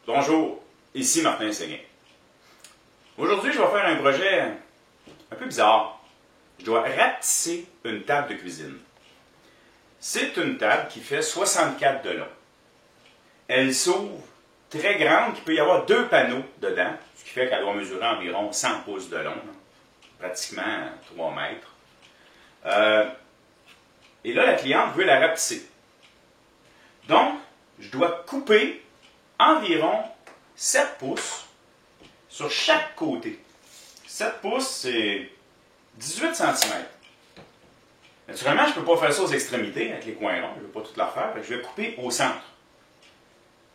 Bonjour, ici Martin Séguin. Aujourd'hui, je vais faire un projet un peu bizarre. Je dois rapetisser une table de cuisine. C'est une table qui fait 64 de long. Elle s'ouvre très grande, qu'il peut y avoir 2 panneaux dedans, ce qui fait qu'elle doit mesurer environ 100 pouces de long, pratiquement 3 mètres. Et là, la cliente veut la rapetisser. Donc, je dois couper environ 7 pouces sur chaque côté. 7 pouces, c'est 18 cm. Naturellement, je ne peux pas faire ça aux extrémités, avec les coins ronds, je ne vais pas tout leur faire, je vais couper au centre.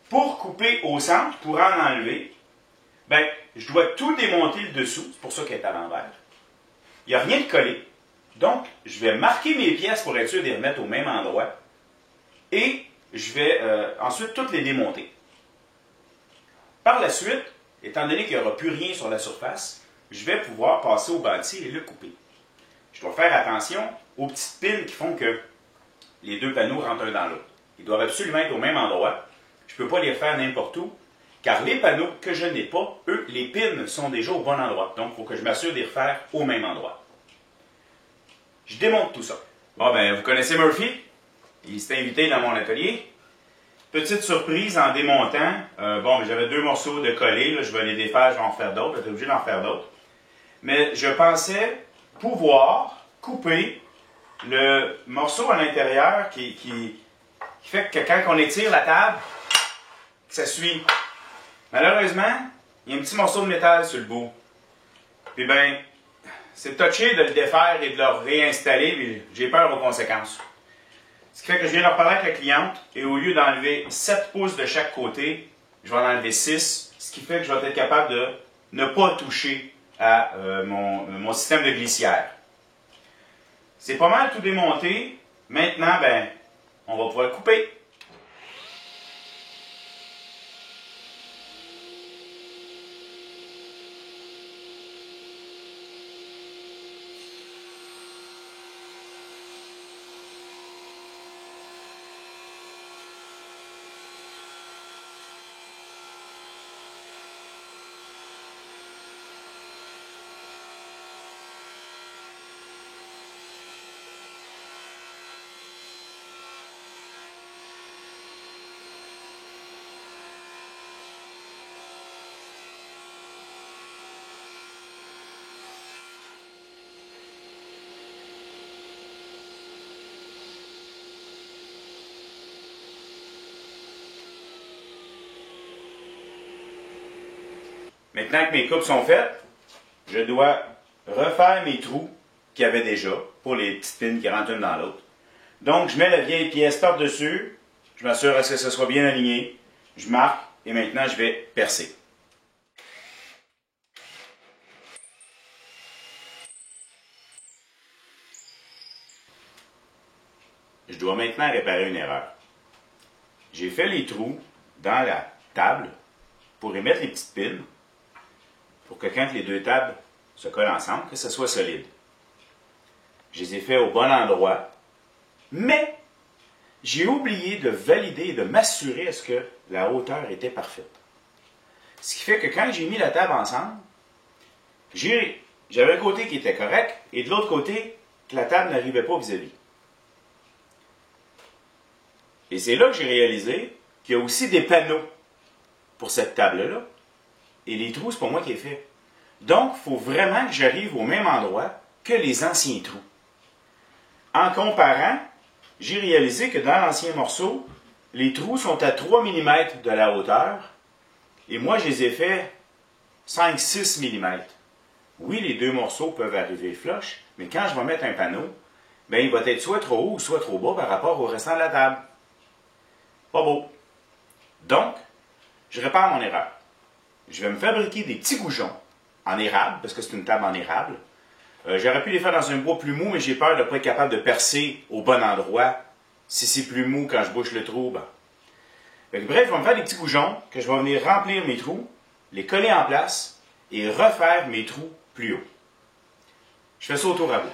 Pour couper au centre, pour en enlever, ben, je dois tout démonter le dessous, c'est pour ça qu'elle est à l'envers. Il n'y a rien de collé. Donc, je vais marquer mes pièces pour être sûr de les remettre au même endroit. Et je vais ensuite toutes les démonter. Par la suite, étant donné qu'il n'y aura plus rien sur la surface, je vais pouvoir passer au bâti et le couper. Je dois faire attention aux petites pins qui font que les 2 panneaux rentrent un dans l'autre. Ils doivent absolument être au même endroit. Je ne peux pas les faire n'importe où, car les panneaux que je n'ai pas, eux, les pins sont déjà au bon endroit. Donc, il faut que je m'assure de les refaire au même endroit. Je démonte tout ça. Bon, ben, vous connaissez Murphy? Il s'est invité dans mon atelier. Petite surprise en démontant. Bon, j'avais 2 morceaux de collés. Là, je vais les défaire, je vais en faire d'autres. J'étais obligé d'en faire d'autres. Mais je pensais pouvoir couper le morceau à l'intérieur qui fait que quand on étire la table, ça suit. Malheureusement, il y a un petit morceau de métal sur le bout. Puis ben, c'est touché de le défaire et de le réinstaller, puis j'ai peur aux conséquences. Ce qui fait que je viens de reparler avec la cliente, et au lieu d'enlever 7 pouces de chaque côté, je vais en enlever 6, ce qui fait que je vais être capable de ne pas toucher à mon système de glissière. C'est pas mal tout démonté. Maintenant, ben, on va pouvoir couper. Maintenant que mes coupes sont faites, je dois refaire mes trous qu'il y avait déjà pour les petites pins qui rentrent une dans l'autre. Donc, je mets la vieille pièce par-dessus, je m'assure à ce que ce soit bien aligné, je marque et maintenant je vais percer. Je dois maintenant réparer une erreur. J'ai fait les trous dans la table pour y mettre les petites pins, pour que quand les 2 tables se collent ensemble, que ce soit solide. Je les ai fait au bon endroit, mais j'ai oublié de valider et de m'assurer à ce que la hauteur était parfaite. Ce qui fait que quand j'ai mis la table ensemble, j'avais un côté qui était correct et de l'autre côté, que la table n'arrivait pas vis-à-vis. Et c'est là que j'ai réalisé qu'il y a aussi des panneaux pour cette table-là. Et les trous, c'est pas moi qui ai fait. Donc, il faut vraiment que j'arrive au même endroit que les anciens trous. En comparant, j'ai réalisé que dans l'ancien morceau, les trous sont à 3 mm de la hauteur, et moi, je les ai fait 5-6 mm. Oui, les 2 morceaux peuvent arriver flush, mais quand je vais mettre un panneau, bien, il va être soit trop haut ou soit trop bas par rapport au restant de la table. Pas beau. Donc, je répare mon erreur. Je vais me fabriquer des petits goujons en érable, parce que c'est une table en érable. J'aurais pu les faire dans un bois plus mou, mais j'ai peur de ne pas être capable de percer au bon endroit. Si c'est plus mou quand je bouche le trou, ben. Bref, je vais me faire des petits goujons que je vais venir remplir mes trous, les coller en place et refaire mes trous plus haut. Je fais ça au tour à bout.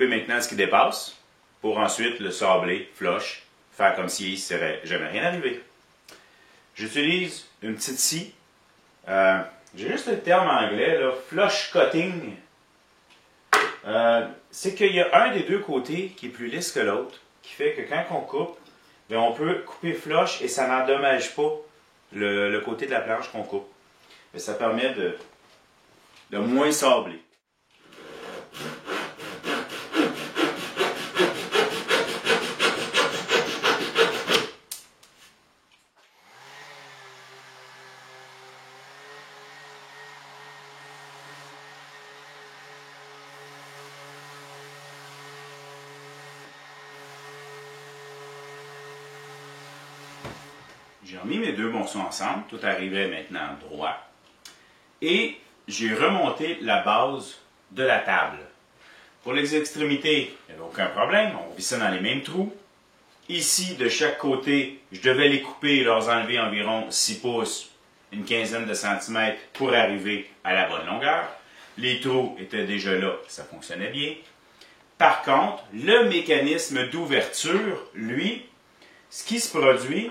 couper maintenant ce qui dépasse pour ensuite le sabler, flush, faire comme s'il ne serait jamais rien arrivé. J'utilise une petite scie. J'ai juste le terme anglais, là, flush cutting. C'est qu'il y a un des deux côtés qui est plus lisse que l'autre, qui fait que quand on coupe, bien, on peut couper flush et ça n'endommage pas le côté de la planche qu'on coupe. Mais ça permet de moins sabler. J'ai remis mes deux morceaux ensemble, tout arrivait maintenant droit. Et j'ai remonté la base de la table. Pour les extrémités, il n'y avait aucun problème, on vit ça dans les mêmes trous. Ici, de chaque côté, je devais les couper et leur enlever environ 6 pouces, une quinzaine de centimètres pour arriver à la bonne longueur. Les trous étaient déjà là, ça fonctionnait bien. Par contre, le mécanisme d'ouverture, lui, ce qui se produit,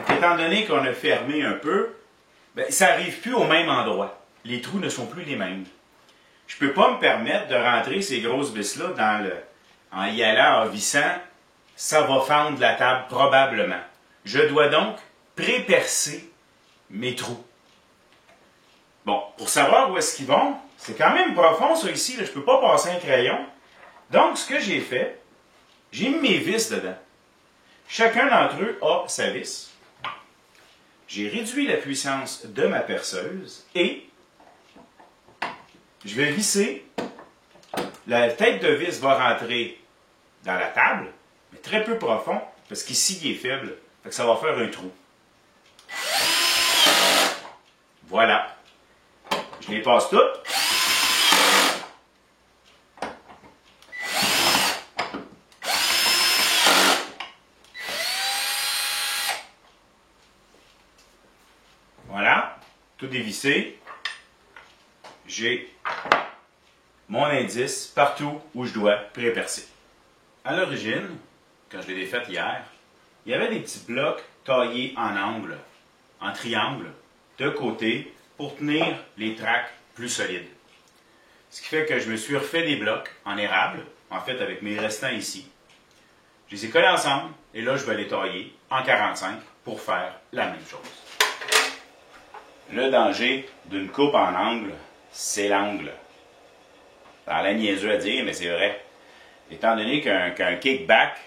étant donné qu'on a fermé un peu, ben, ça n'arrive plus au même endroit. Les trous ne sont plus les mêmes. Je ne peux pas me permettre de rentrer ces grosses vis-là en y allant, en vissant. Ça va fendre la table probablement. Je dois donc pré-percer mes trous. Bon, pour savoir où est-ce qu'ils vont, c'est quand même profond ça ici, là, je ne peux pas passer un crayon. Donc, ce que j'ai fait, j'ai mis mes vis dedans. Chacun d'entre eux a sa vis. J'ai réduit la puissance de ma perceuse et je vais visser. La tête de vis va rentrer dans la table, mais très peu profond, parce qu'ici, il est faible. Fait que ça va faire un trou. Voilà. Je les passe toutes. Voilà, tout dévissé. J'ai mon indice partout où je dois pré-percer. À l'origine, quand je l'ai défaite hier, il y avait des petits blocs taillés en angle, en triangle, de côté, pour tenir les tracs plus solides. Ce qui fait que je me suis refait des blocs en érable, en fait avec mes restants ici. Je les ai collés ensemble, et là je vais les tailler en 45 pour faire la même chose. Le danger d'une coupe en angle, c'est l'angle. Ça a l'air niaiseux à dire, mais c'est vrai. Étant donné qu'un kickback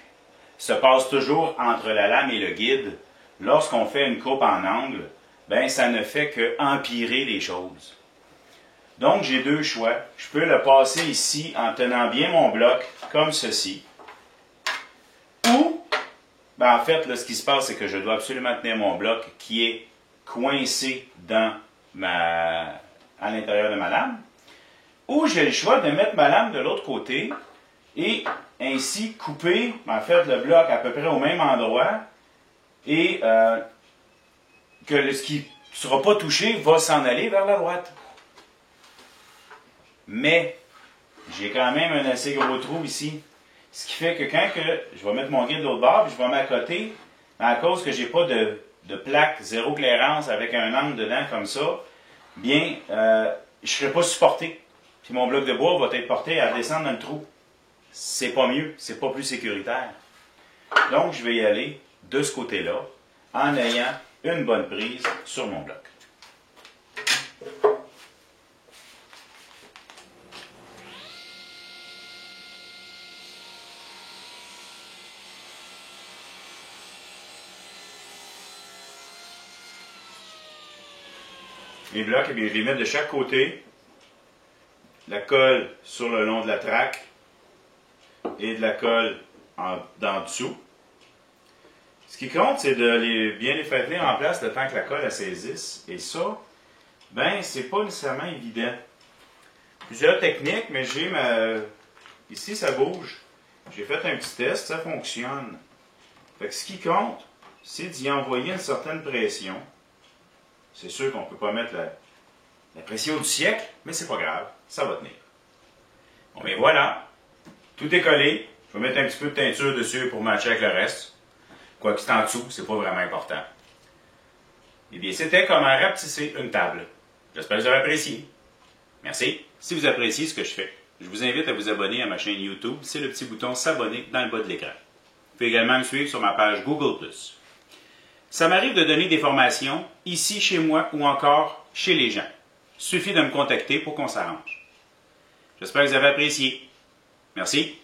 se passe toujours entre la lame et le guide, lorsqu'on fait une coupe en angle, ben ça ne fait qu'empirer les choses. Donc j'ai deux choix. Je peux le passer ici en tenant bien mon bloc, comme ceci. Ou, ben en fait, là, ce qui se passe, c'est que je dois absolument tenir mon bloc qui est coincé à l'intérieur de ma lame. Ou j'ai le choix de mettre ma lame de l'autre côté et ainsi couper, en fait, le bloc à peu près au même endroit et que ce qui ne sera pas touché va s'en aller vers la droite. Mais j'ai quand même un assez gros trou ici. Ce qui fait que quand je vais mettre mon guide de l'autre bord, je vais m'accoter, à cause que j'ai pas de plaque zéro clairance avec un angle dedans comme ça, bien, je ne serai pas supporté. Puis mon bloc de bois va être porté à descendre dans le trou. C'est pas mieux, c'est pas plus sécuritaire. Donc, je vais y aller de ce côté-là, en ayant une bonne prise sur mon bloc. Mes blocs, eh bien, je les mets de chaque côté. La colle sur le long de la traque et de la colle d'en dessous. Ce qui compte, c'est de bien les faire tenir en place le temps que la colle saisisse. Et ça, ben, c'est pas nécessairement évident. Plusieurs techniques, mais j'ai ici, ça bouge. J'ai fait un petit test, ça fonctionne. Fait que ce qui compte, c'est d'y envoyer une certaine pression. C'est sûr qu'on ne peut pas mettre la pression du siècle, mais c'est pas grave, ça va tenir. Bon, mais voilà, Tout est collé. Je vais mettre un petit peu de teinture dessus pour matcher avec le reste. Quoi que c'est en dessous, c'est pas vraiment important. Eh bien, c'était comment rapetisser une table. J'espère que vous avez apprécié. Merci. Si vous appréciez ce que je fais, je vous invite à vous abonner à ma chaîne YouTube. C'est le petit bouton s'abonner dans le bas de l'écran. Vous pouvez également me suivre sur ma page Google+. Ça m'arrive de donner des formations ici chez moi ou encore chez les gens. Il suffit de me contacter pour qu'on s'arrange. J'espère que vous avez apprécié. Merci.